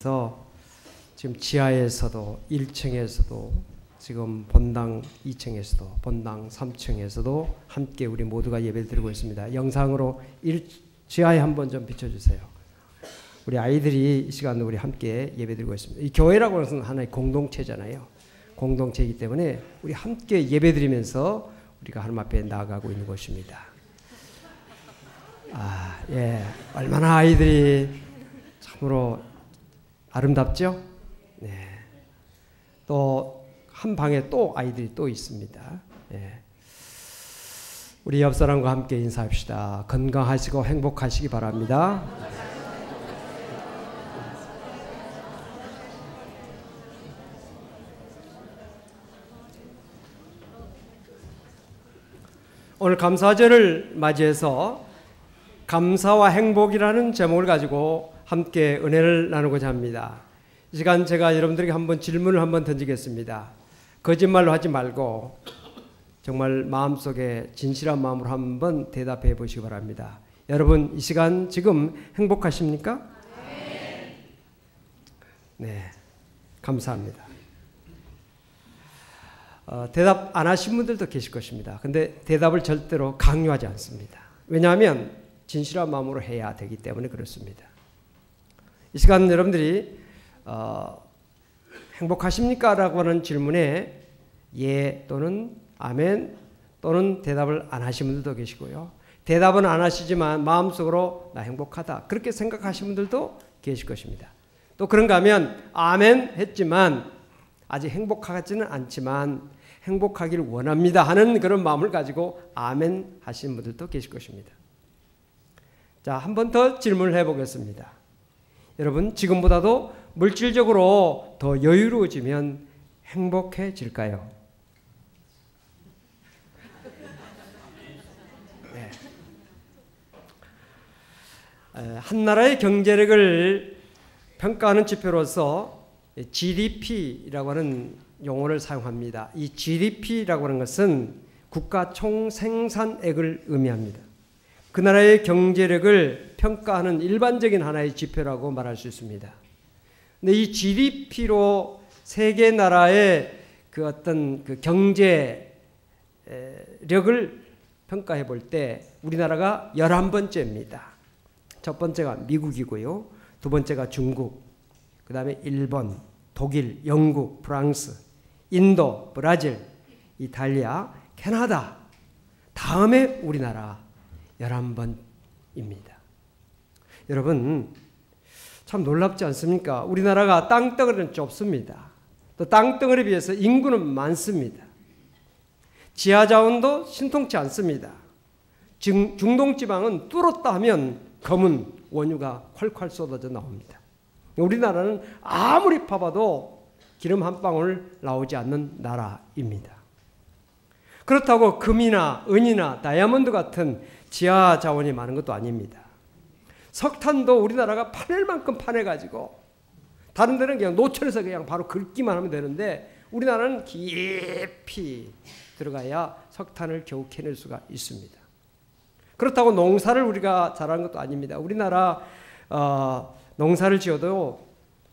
그래서 지금 지하에서도 1층에서도 지금 본당 2층에서도 본당 3층에서도 함께 우리 모두가 예배드리고 있습니다. 영상으로 지하에 한번 좀 비춰주세요. 우리 아이들이 이 시간 우리 함께 예배드리고 있습니다. 이 교회라고 하는 것은 하나의 공동체잖아요. 공동체이기 때문에 우리 함께 예배드리면서 우리가 하나님 앞에 나아가고 있는 것입니다. 예, 얼마나 아이들이 참으로 아름답죠? 네. 또 한 방에 또 아이들이 또 있습니다. 예. 우리 옆 사람과 함께 인사합시다. 건강하시고 행복하시기 바랍니다. 오늘 감사절을 맞이해서 감사와 행복이라는 제목을 가지고 함께 은혜를 나누고자 합니다. 이 시간 제가 여러분들에게 한번 질문을 한번 던지겠습니다. 거짓말로 하지 말고 정말 마음속에 진실한 마음으로 한번 대답해 보시기 바랍니다. 여러분 이 시간 지금 행복하십니까? 네, 감사합니다. 대답 안 하신 분들도 계실 것입니다. 근데 대답을 절대로 강요하지 않습니다. 왜냐하면 진실한 마음으로 해야 되기 때문에 그렇습니다. 이 시간 여러분들이 행복하십니까? 라고 하는 질문에 예 또는 아멘 또는 대답을 안 하신 분들도 계시고요. 대답은 안 하시지만 마음속으로 나 행복하다 그렇게 생각하시는 분들도 계실 것입니다. 또 그런가 하면 아멘 했지만 아직 행복하지는 않지만 행복하기를 원합니다 하는 그런 마음을 가지고 아멘 하시는 분들도 계실 것입니다. 자, 한 번 더 질문을 해보겠습니다. 여러분 지금보다도 물질적으로 더 여유로워지면 행복해질까요? 네. 한 나라의 경제력을 평가하는 지표로서 GDP라고 하는 용어를 사용합니다. 이 GDP라고 하는 것은 국가 총생산액을 의미합니다. 그 나라의 경제력을 평가하는 일반적인 하나의 지표라고 말할 수 있습니다. 근데 이 GDP로 세계 나라의 그 어떤 그 경제력을 평가해 볼 때 우리나라가 11번째입니다. 첫 번째가 미국이고요. 두 번째가 중국, 그 다음에 일본, 독일, 영국, 프랑스, 인도, 브라질, 이탈리아, 캐나다, 다음에 우리나라 11번입니다. 여러분 참 놀랍지 않습니까? 우리나라가 땅덩어리는 좁습니다. 또 땅덩어리에 비해서 인구는 많습니다. 지하자원도 신통치 않습니다. 중동지방은 뚫었다 하면 검은 원유가 콸콸 쏟아져 나옵니다. 우리나라는 아무리 파봐도 기름 한 방울 나오지 않는 나라입니다. 그렇다고 금이나 은이나 다이아몬드 같은 지하 자원이 많은 것도 아닙니다. 석탄도 우리나라가 파낼 만큼 파내가지고 다른 데는 그냥 노천에서 그냥 바로 긁기만 하면 되는데 우리나라는 깊이 들어가야 석탄을 겨우 캐낼 수가 있습니다. 그렇다고 농사를 우리가 잘하는 것도 아닙니다. 우리나라 농사를 지어도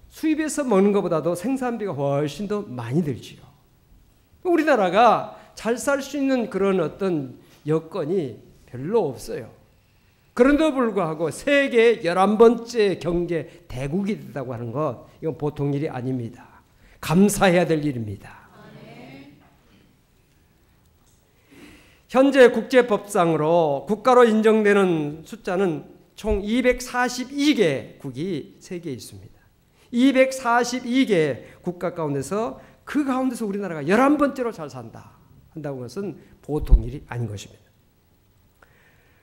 수입해서 먹는 것보다도 생산비가 훨씬 더 많이 들지요. 우리나라가 잘 살 수 있는 그런 어떤 여건이 별로 없어요. 그런데도 불구하고 세계 11번째 경제 대국이 됐다고 하는 것, 이건 보통 일이 아닙니다. 감사해야 될 일입니다. 현재 국제법상으로 국가로 인정되는 숫자는 총 242개국이 세계에 있습니다. 242개 국가 가운데서 그 가운데서 우리나라가 11번째로 잘 산다 한다는 것은 보통 일이 아닌 것입니다.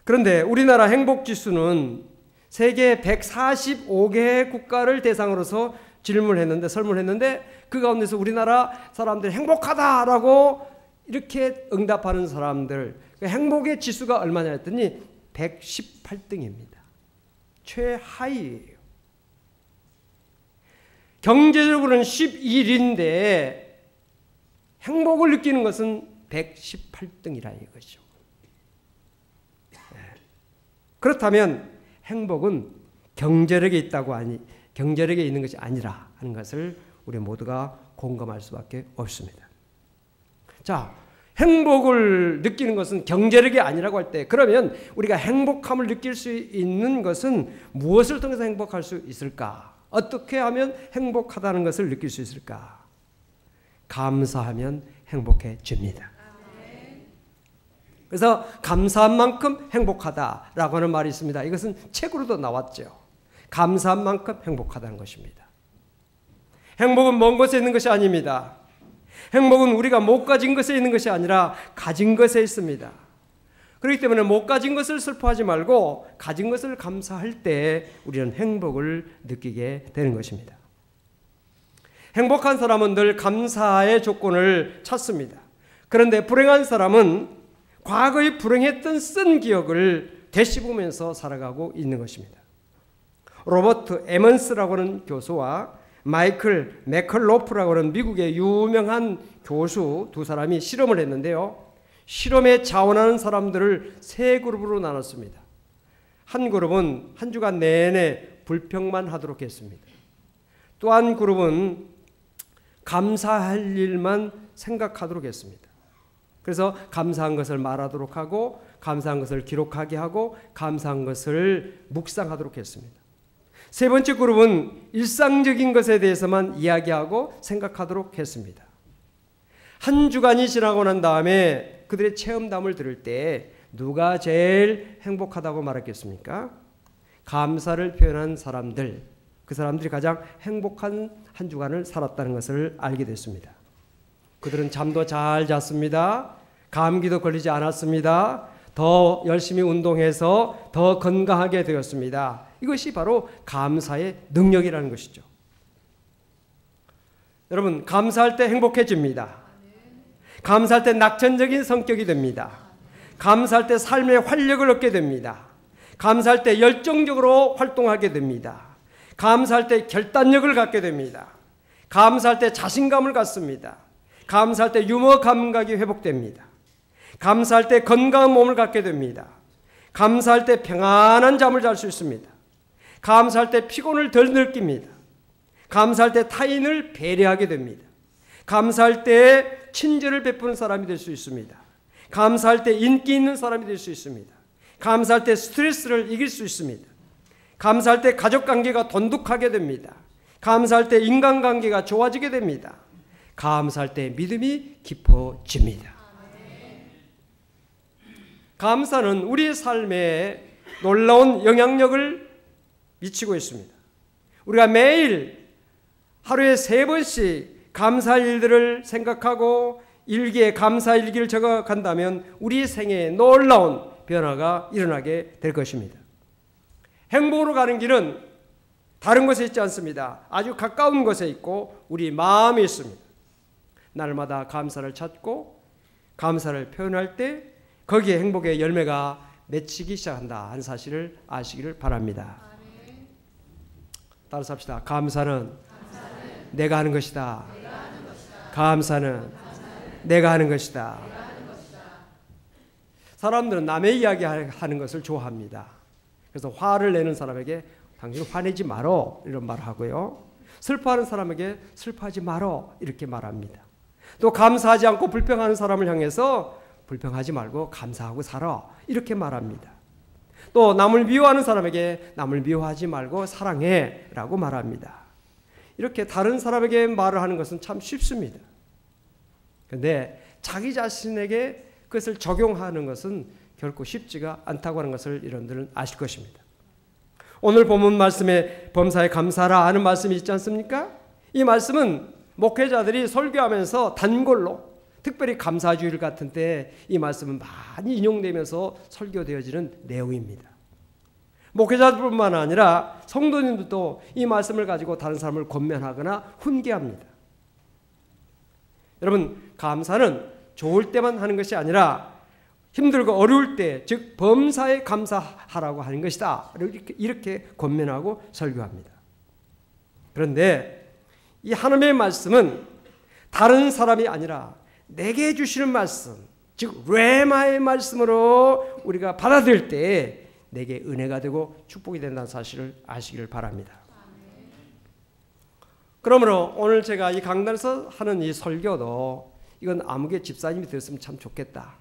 그런데 우리나라 행복지수는 세계 145개 국가를 대상으로서 설문했는데 그 가운데서 우리나라 사람들이 행복하다라고 이렇게 응답하는 사람들 행복의 지수가 얼마냐 했더니 118등입니다. 최하위예요. 경제적으로는 11인데 행복을 느끼는 것은 118등이라 이거죠. 그렇다면 행복은 경제력에 있다고 경제력에 있는 것이 아니라 하는 것을 우리 모두가 공감할 수밖에 없습니다. 자, 행복을 느끼는 것은 경제력이 아니라고 할 때, 그러면 우리가 행복함을 느낄 수 있는 것은 무엇을 통해서 행복할 수 있을까? 어떻게 하면 행복하다는 것을 느낄 수 있을까? 감사하면 행복해집니다. 그래서 감사한 만큼 행복하다라고 하는 말이 있습니다. 이것은 책으로도 나왔죠. 감사한 만큼 행복하다는 것입니다. 행복은 먼 곳에 있는 것이 아닙니다. 행복은 우리가 못 가진 것에 있는 것이 아니라 가진 것에 있습니다. 그렇기 때문에 못 가진 것을 슬퍼하지 말고 가진 것을 감사할 때 우리는 행복을 느끼게 되는 것입니다. 행복한 사람은 늘 감사의 조건을 찾습니다. 그런데 불행한 사람은 과거에 불행했던 쓴 기억을 되씹으면서 살아가고 있는 것입니다. 로버트 에먼스라고 하는 교수와 마이클 맥컬로프라고 하는 미국의 유명한 교수 두 사람이 실험을 했는데요. 실험에 자원하는 사람들을 세 그룹으로 나눴습니다. 한 그룹은 한 주간 내내 불평만 하도록 했습니다. 또 한 그룹은 감사할 일만 생각하도록 했습니다. 그래서 감사한 것을 말하도록 하고 감사한 것을 기록하게 하고 감사한 것을 묵상하도록 했습니다. 세 번째 그룹은 일상적인 것에 대해서만 이야기하고 생각하도록 했습니다. 한 주간이 지나고 난 다음에 그들의 체험담을 들을 때 누가 제일 행복하다고 말했겠습니까? 감사를 표현한 사람들, 그 사람들이 가장 행복한 한 주간을 살았다는 것을 알게 됐습니다. 그들은 잠도 잘 잤습니다. 감기도 걸리지 않았습니다. 더 열심히 운동해서 더 건강하게 되었습니다. 이것이 바로 감사의 능력이라는 것이죠. 여러분, 감사할 때 행복해집니다. 감사할 때 낙천적인 성격이 됩니다. 감사할 때 삶의 활력을 얻게 됩니다. 감사할 때 열정적으로 활동하게 됩니다. 감사할 때 결단력을 갖게 됩니다. 감사할 때 자신감을 갖습니다. 감사할 때 유머 감각이 회복됩니다. 감사할 때 건강한 몸을 갖게 됩니다. 감사할 때 평안한 잠을 잘 수 있습니다. 감사할 때 피곤을 덜 느낍니다. 감사할 때 타인을 배려하게 됩니다. 감사할 때 친절을 베푸는 사람이 될 수 있습니다. 감사할 때 인기 있는 사람이 될 수 있습니다. 감사할 때 스트레스를 이길 수 있습니다. 감사할 때 가족관계가 돈독하게 됩니다. 감사할 때 인간관계가 좋아지게 됩니다. 감사할 때 믿음이 깊어집니다. 감사는 우리의 삶에 놀라운 영향력을 미치고 있습니다. 우리가 매일 하루에 3번씩 감사할 일들을 생각하고 일기에 감사 일기를 적어간다면 우리 생애에 놀라운 변화가 일어나게 될 것입니다. 행복으로 가는 길은 다른 곳에 있지 않습니다. 아주 가까운 곳에 있고 우리 마음에 있습니다. 날마다 감사를 찾고 감사를 표현할 때 거기에 행복의 열매가 맺히기 시작한다 하는 사실을 아시기를 바랍니다. 따라서 합시다. 감사는 내가 하는 것이다. 감사는 내가 하는 것이다. 사람들은 남의 이야기 하는 것을 좋아합니다. 그래서 화를 내는 사람에게 당신 화내지 말어 이런 말을 하고요. 슬퍼하는 사람에게 슬퍼하지 말어 이렇게 말합니다. 또 감사하지 않고 불평하는 사람을 향해서 불평하지 말고 감사하고 살아 이렇게 말합니다. 또 남을 미워하는 사람에게 남을 미워하지 말고 사랑해 라고 말합니다. 이렇게 다른 사람에게 말을 하는 것은 참 쉽습니다. 그런데 자기 자신에게 그것을 적용하는 것은 결코 쉽지가 않다고 하는 것을 여러분들은 아실 것입니다. 오늘 본문 말씀에 범사에 감사하라 하는 말씀이 있지 않습니까? 이 말씀은 목회자들이 설교하면서 단골로 특별히 감사주일 같은 때 이 말씀은 많이 인용되면서 설교되어지는 내용입니다. 목회자들뿐만 아니라 성도님들도 이 말씀을 가지고 다른 사람을 권면하거나 훈계합니다. 여러분, 감사는 좋을 때만 하는 것이 아니라 힘들고 어려울 때, 즉 범사에 감사하라고 하는 것이다. 이렇게 권면하고 설교합니다. 그런데 이 하나님의 말씀은 다른 사람이 아니라 내게 주시는 말씀, 즉 레마의 말씀으로 우리가 받아들일 때 내게 은혜가 되고 축복이 된다는 사실을 아시기를 바랍니다. 그러므로 오늘 제가 이 강단에서 하는 이 설교도 이건 아무개 집사님이 들었으면 참 좋겠다.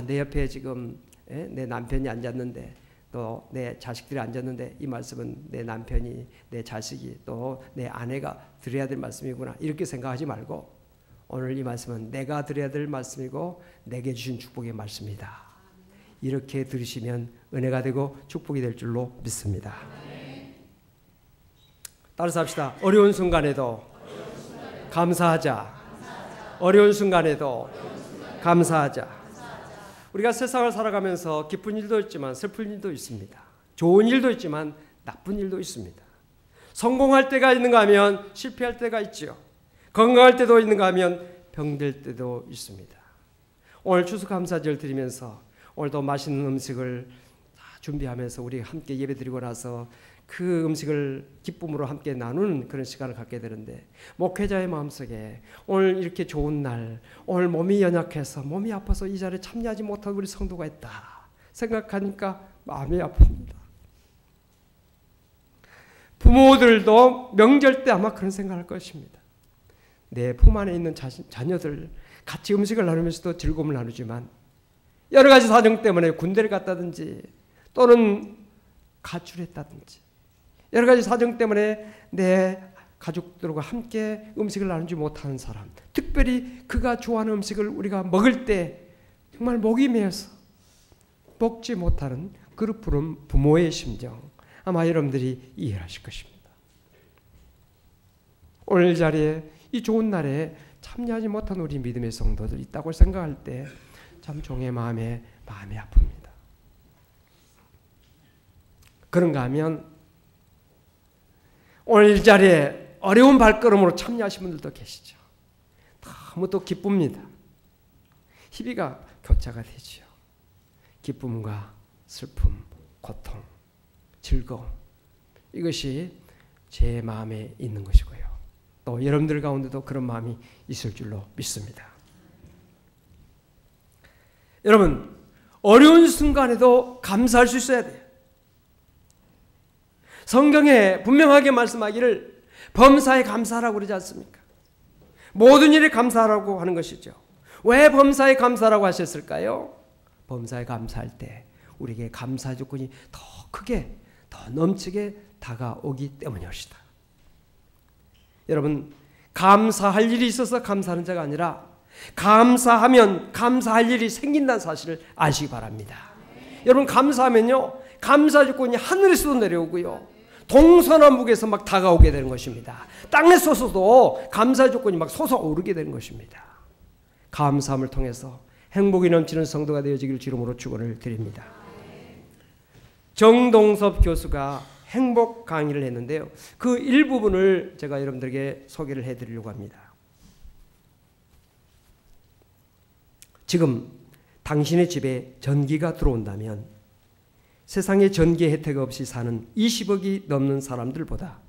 내 옆에 지금 내 남편이 앉았는데 또 내 자식들이 앉았는데 이 말씀은 내 남편이, 내 자식이, 또 내 아내가 들어야 될 말씀이구나, 이렇게 생각하지 말고 오늘 이 말씀은 내가 들어야 될 말씀이고 내게 주신 축복의 말씀이다. 이렇게 들으시면 은혜가 되고 축복이 될 줄로 믿습니다. 따라서 합시다. 어려운 순간에도 감사하자. 어려운 순간에도 감사하자. 우리가 세상을 살아가면서 기쁜 일도 있지만 슬픈 일도 있습니다. 좋은 일도 있지만 나쁜 일도 있습니다. 성공할 때가 있는가 하면 실패할 때가 있지요. 건강할 때도 있는가 하면 병들 때도 있습니다. 오늘 추수감사절 드리면서 오늘도 맛있는 음식을 준비하면서 우리 함께 예배드리고 나서 그 음식을 기쁨으로 함께 나누는 그런 시간을 갖게 되는데, 목회자의 마음속에 오늘 이렇게 좋은 날, 오늘 몸이 연약해서 몸이 아파서 이 자리에 참여하지 못한 우리 성도가 있다 생각하니까 마음이 아픕니다. 부모들도 명절 때 아마 그런 생각할 것입니다. 내 품 안에 있는 자녀들 같이 음식을 나누면서도 즐거움을 나누지만 여러 가지 사정 때문에 군대를 갔다든지 또는 가출했다든지 여러 가지 사정 때문에 내 가족들과 함께 음식을 나누지 못하는 사람, 특별히 그가 좋아하는 음식을 우리가 먹을 때 정말 목이 메어서 먹지 못하는 그런 부모의 심정, 아마 여러분들이 이해하실 것입니다. 오늘 자리에 이 좋은 날에 참여하지 못한 우리 믿음의 성도들 있다고 생각할 때 참 종의 마음이 아픕니다. 그런가 하면 오늘 이 자리에 어려운 발걸음으로 참여하신 분들도 계시죠. 너무 또 기쁩니다. 희비가 교차가 되지요. 기쁨과 슬픔, 고통, 즐거움, 이것이 제 마음에 있는 것이고요. 또 여러분들 가운데도 그런 마음이 있을 줄로 믿습니다. 여러분, 어려운 순간에도 감사할 수 있어야 돼요. 성경에 분명하게 말씀하기를 범사에 감사하라고 그러지 않습니까? 모든 일에 감사하라고 하는 것이죠. 왜 범사에 감사하라고 하셨을까요? 범사에 감사할 때 우리에게 감사 조건이 더 크게, 더 넘치게 다가오기 때문이었다. 여러분, 감사할 일이 있어서 감사하는 자가 아니라 감사하면 감사할 일이 생긴다는 사실을 아시기 바랍니다. 여러분, 감사하면요, 감사 조건이 하늘에서도 내려오고요, 동서남북에서 막 다가오게 되는 것입니다. 땅에 솟아도 감사 조건이 막 솟아오르게 되는 것입니다. 감사함을 통해서 행복이 넘치는 성도가 되어지길 주름으로 축원을 드립니다. 정동섭 교수가 행복 강의를 했는데요, 그 일부분을 제가 여러분들에게 소개를 해드리려고 합니다. 지금 당신의 집에 전기가 들어온다면 세상에 전기 혜택 없이 사는 20억이 넘는 사람들보다,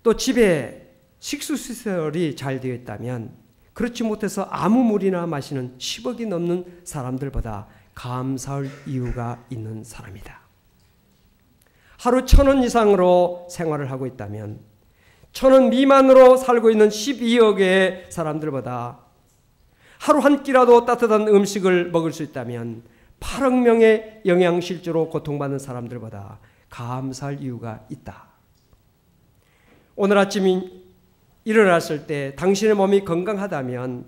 또 집에 식수시설이 잘 되어 있다면 그렇지 못해서 아무 물이나 마시는 10억이 넘는 사람들보다 감사할 이유가 있는 사람이다. 하루 1,000원 이상으로 생활을 하고 있다면 1,000원 미만으로 살고 있는 12억의 사람들보다 하루 한 끼라도 따뜻한 음식을 먹을 수 있다면 8억 명의 영양실조로 고통받는 사람들보다 감사할 이유가 있다. 오늘 아침 일어났을 때 당신의 몸이 건강하다면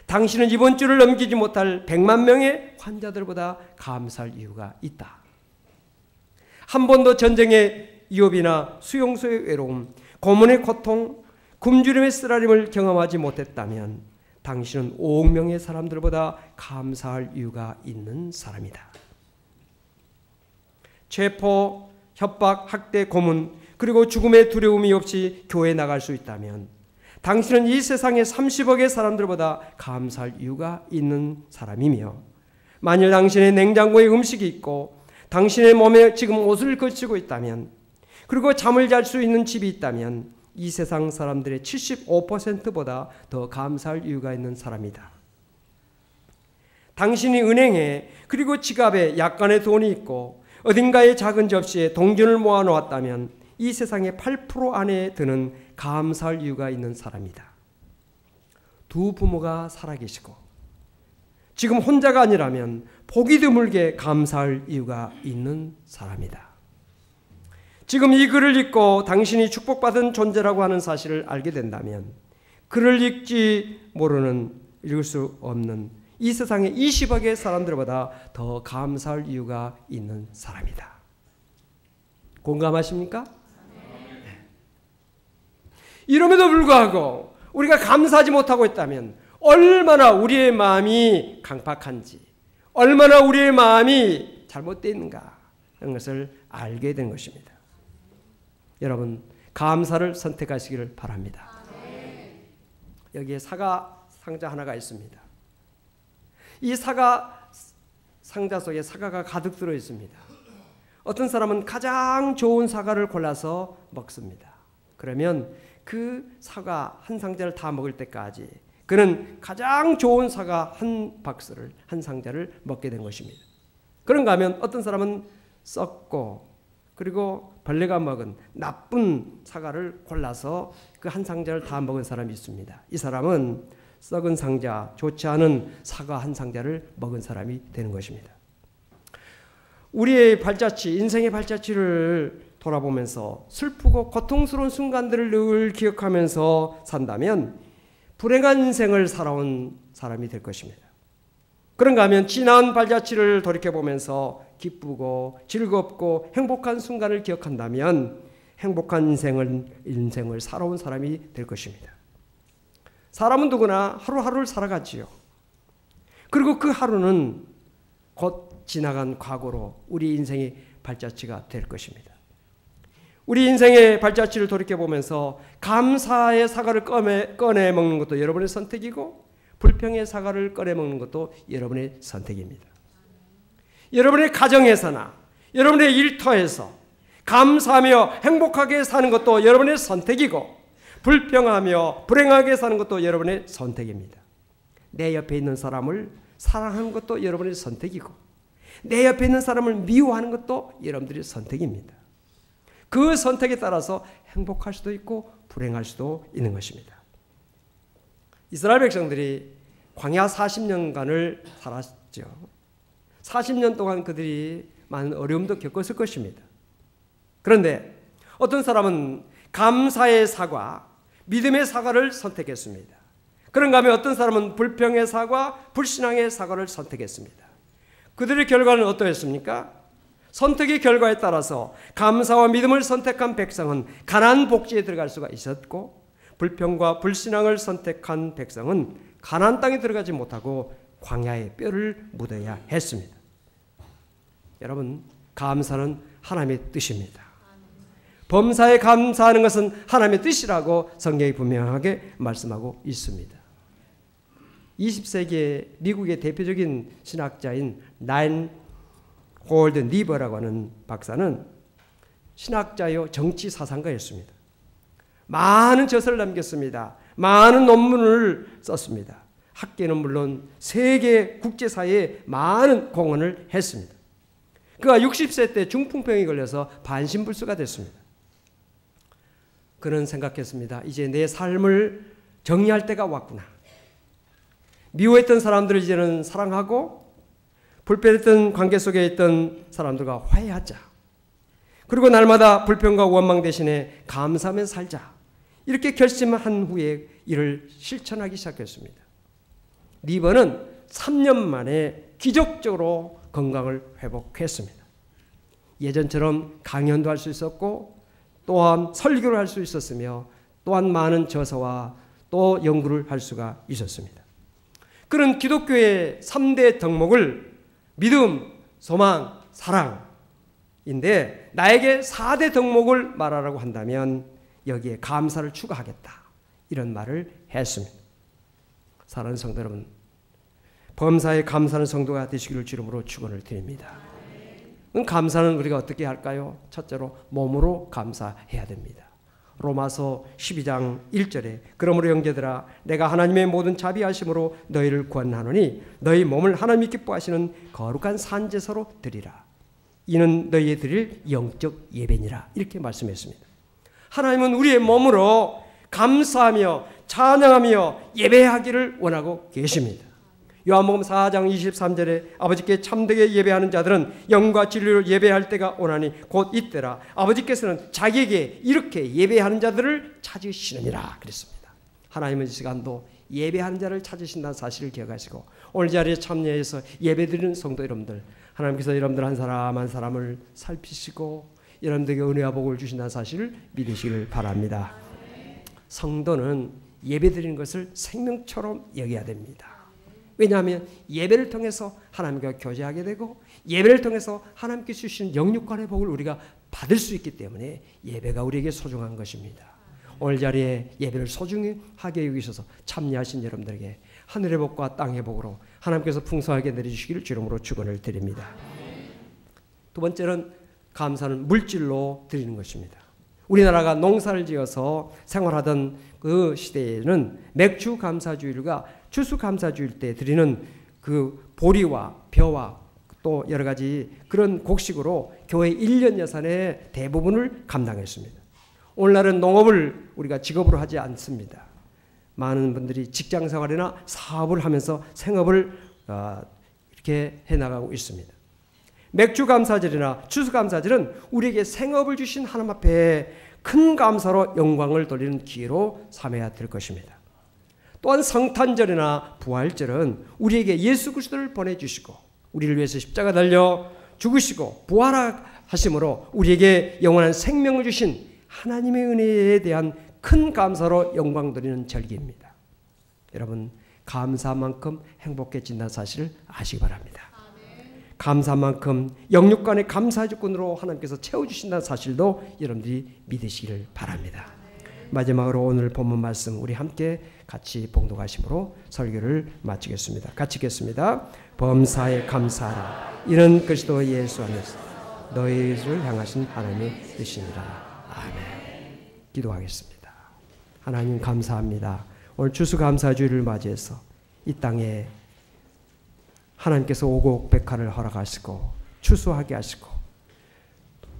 당신은 이번 주를 넘기지 못할 100만 명의 환자들보다 감사할 이유가 있다. 한 번도 전쟁의 위협이나 수용소의 외로움, 고문의 고통, 굶주림의 쓰라림을 경험하지 못했다면 당신은 5억 명의 사람들보다 감사할 이유가 있는 사람이다. 체포, 협박, 학대, 고문, 그리고 죽음의 두려움이 없이 교회에 나갈 수 있다면 당신은 이 세상의 30억의 사람들보다 감사할 이유가 있는 사람이며, 만일 당신의 냉장고에 음식이 있고 당신의 몸에 지금 옷을 걸치고 있다면, 그리고 잠을 잘 수 있는 집이 있다면 이 세상 사람들의 75%보다 더 감사할 이유가 있는 사람이다. 당신이 은행에 그리고 지갑에 약간의 돈이 있고 어딘가의 작은 접시에 동전을 모아놓았다면 이 세상의 8% 안에 드는 감사할 이유가 있는 사람이다. 두 부모가 살아계시고 지금 혼자가 아니라면 보기 드물게 감사할 이유가 있는 사람이다. 지금 이 글을 읽고 당신이 축복받은 존재라고 하는 사실을 알게 된다면 글을 읽을 수 없는 이 세상의 20억의 사람들보다 더 감사할 이유가 있는 사람이다. 공감하십니까? 네. 이럼에도 불구하고 우리가 감사하지 못하고 있다면 얼마나 우리의 마음이 강팍한지, 얼마나 우리의 마음이 잘못되어 있는가 이런 것을 알게 된 것입니다. 여러분, 감사를 선택하시기를 바랍니다. 여기에 사과 상자 하나가 있습니다. 이 사과 상자 속에 사과가 가득 들어 있습니다. 어떤 사람은 가장 좋은 사과를 골라서 먹습니다. 그러면 그 사과 한 상자를 다 먹을 때까지 그는 가장 좋은 사과 한 상자를 먹게 된 것입니다. 그런가 하면 어떤 사람은 썩고 그리고 벌레가 먹은 나쁜 사과를 골라서 그 한 상자를 다 먹은 사람이 있습니다. 이 사람은 썩은 상자, 좋지 않은 사과 한 상자를 먹은 사람이 되는 것입니다. 우리의 발자취, 인생의 발자취를 돌아보면서 슬프고 고통스러운 순간들을 늘 기억하면서 산다면 불행한 인생을 살아온 사람이 될 것입니다. 그런가 하면 지난 발자취를 돌이켜보면서 기쁘고 즐겁고 행복한 순간을 기억한다면 행복한 인생을 살아온 사람이 될 것입니다. 사람은 누구나 하루하루를 살아가지요. 그리고 그 하루는 곧 지나간 과거로 우리 인생의 발자취가 될 것입니다. 우리 인생의 발자취를 돌이켜보면서 감사의 사과를 꺼내 먹는 것도 여러분의 선택이고 불평의 사과를 꺼내 먹는 것도 여러분의 선택입니다. 여러분의 가정에서나 여러분의 일터에서 감사하며 행복하게 사는 것도 여러분의 선택이고 불평하며 불행하게 사는 것도 여러분의 선택입니다. 내 옆에 있는 사람을 사랑하는 것도 여러분의 선택이고 내 옆에 있는 사람을 미워하는 것도 여러분들의 선택입니다. 그 선택에 따라서 행복할 수도 있고 불행할 수도 있는 것입니다. 이스라엘 백성들이 광야 40년간을 살았죠. 40년 동안 그들이 많은 어려움도 겪었을 것입니다. 그런데 어떤 사람은 감사의 사과, 믿음의 사과를 선택했습니다. 그런가 하면 어떤 사람은 불평의 사과, 불신앙의 사과를 선택했습니다. 그들의 결과는 어떠했습니까? 선택의 결과에 따라서 감사와 믿음을 선택한 백성은 가나안 복지에 들어갈 수가 있었고 불평과 불신앙을 선택한 백성은 가나안 땅에 들어가지 못하고 광야에 뼈를 묻어야 했습니다. 여러분, 감사는 하나님의 뜻입니다. 범사에 감사하는 것은 하나님의 뜻이라고 성경이 분명하게 말씀하고 있습니다. 20세기의 미국의 대표적인 신학자인 라인 홀든 리버라고 하는 박사는 신학자요 정치 사상가였습니다. 많은 저서를 남겼습니다. 많은 논문을 썼습니다. 학계는 물론 세계 국제사회에 많은 공헌을 했습니다. 그가 60세 때 중풍병이 걸려서 반신불수가 됐습니다. 그는 생각했습니다. 이제 내 삶을 정리할 때가 왔구나. 미워했던 사람들을 이제는 사랑하고 불편했던 관계 속에 있던 사람들과 화해하자. 그리고 날마다 불평과 원망 대신에 감사하며 살자. 이렇게 결심한 후에 이를 실천하기 시작했습니다. 리버는 3년 만에 기적적으로 건강을 회복했습니다. 예전처럼 강연도 할 수 있었고 또한 설교를 할 수 있었으며 또한 많은 저서와 또 연구를 할 수가 있었습니다. 그런 기독교의 3대 덕목을 믿음, 소망, 사랑인데 나에게 4대 덕목을 말하라고 한다면 여기에 감사를 추가하겠다. 이런 말을 했습니다. 사랑하는 성도 여러분, 범사에 감사하는 성도가 되시기를 주름으로 축원을 드립니다. 감사는 우리가 어떻게 할까요? 첫째로 몸으로 감사해야 됩니다. 로마서 12장 1절에 그러므로 형제들아 내가 하나님의 모든 자비하심으로 너희를 구원하노니 너희 몸을 하나님이 기뻐하시는 거룩한 산제사로 드리라. 이는 너희에 드릴 영적 예배니라. 이렇게 말씀했습니다. 하나님은 우리의 몸으로 감사하며 찬양하며 예배하기를 원하고 계십니다. 요한복음 4장 23절에 아버지께 참되게 예배하는 자들은 영과 진리로 예배할 때가 오나니 곧 이때라. 아버지께서는 자기에게 이렇게 예배하는 자들을 찾으시느니라 그랬습니다. 하나님은 이 시간도 예배하는 자를 찾으신다는 사실을 기억하시고 오늘 자리에 참여해서 예배드리는 성도 여러분들, 하나님께서 여러분들 한 사람 한 사람을 살피시고 여러분들에게 은혜와 복을 주신다는 사실을 믿으시길 바랍니다. 성도는 예배드리는 것을 생명처럼 여겨야 됩니다. 왜냐하면 예배를 통해서 하나님과 교제하게 되고 예배를 통해서 하나님께 주신 영육간의 복을 우리가 받을 수 있기 때문에 예배가 우리에게 소중한 것입니다. 오늘 자리에 예배를 소중히 하게 여기셔서 참여하신 여러분들에게 하늘의 복과 땅의 복으로 하나님께서 풍성하게 내려주시기를 주름으로 축원을 드립니다. 두 번째는 감사는 물질로 드리는 것입니다. 우리나라가 농사를 지어서 생활하던 그 시대에는 맥주 감사주일과 추수 감사주일 때 드리는 그 보리와 벼와 또 여러 가지 그런 곡식으로 교회 1년 예산의 대부분을 감당했습니다. 오늘날은 농업을 우리가 직업으로 하지 않습니다. 많은 분들이 직장 생활이나 사업을 하면서 생업을 이렇게 해나가고 있습니다. 맥주 감사절이나 추수 감사절은 우리에게 생업을 주신 하나님 앞에 큰 감사로 영광을 돌리는 기회로 삼아야 될 것입니다. 또한 성탄절이나 부활절은 우리에게 예수 그리스도를 보내주시고 우리를 위해서 십자가 달려 죽으시고 부활하심으로 우리에게 영원한 생명을 주신 하나님의 은혜에 대한 큰 감사로 영광 돌리는 절기입니다. 여러분 감사만큼 행복해진다는 사실을 아시기 바랍니다. 감사만큼 영육간의 감사 조건으로 하나님께서 채워주신다는 사실도 여러분들이 믿으시기를 바랍니다. 마지막으로 오늘 본문 말씀 우리 함께 같이 봉독하심으로 설교를 마치겠습니다. 같이 읽겠습니다. 범사에 감사하라. 이는 그리스도 예수 안에서 너희를 향하신 하나님의 뜻이니라. 아멘. 기도하겠습니다. 하나님 감사합니다. 오늘 추수감사주일을 맞이해서 이 땅에 하나님께서 오곡백화를 허락하시고 추수하게 하시고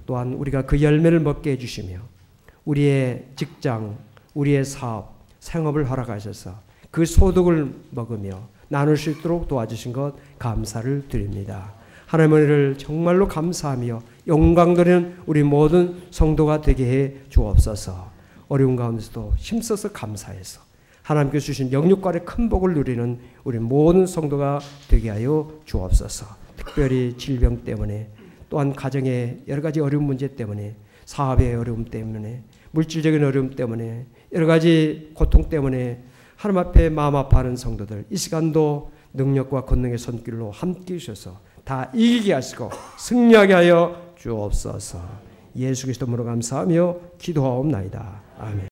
또한 우리가 그 열매를 먹게 해주시며 우리의 직장, 우리의 사업, 생업을 허락하셔서 그 소득을 먹으며 나눌 수 있도록 도와주신 것 감사를 드립니다. 하나님의 은혜를 정말로 감사하며 영광 돌리는 우리 모든 성도가 되게 해 주옵소서. 어려운 가운데서도 힘써서 감사해서 하나님께서 주신 영육간의 큰 복을 누리는 우리 모든 성도가 되게 하여 주옵소서. 특별히 질병 때문에 또한 가정의 여러 가지 어려운 문제 때문에 사업의 어려움 때문에 물질적인 어려움 때문에 여러 가지 고통 때문에 하나님 앞에 마음 아파하는 성도들 이 시간도 능력과 권능의 손길로 함께 주셔서 다 이기게 하시고 승리하게 하여 주옵소서. 예수 그리스도 이름으로 감사하며 기도하옵나이다. 아멘.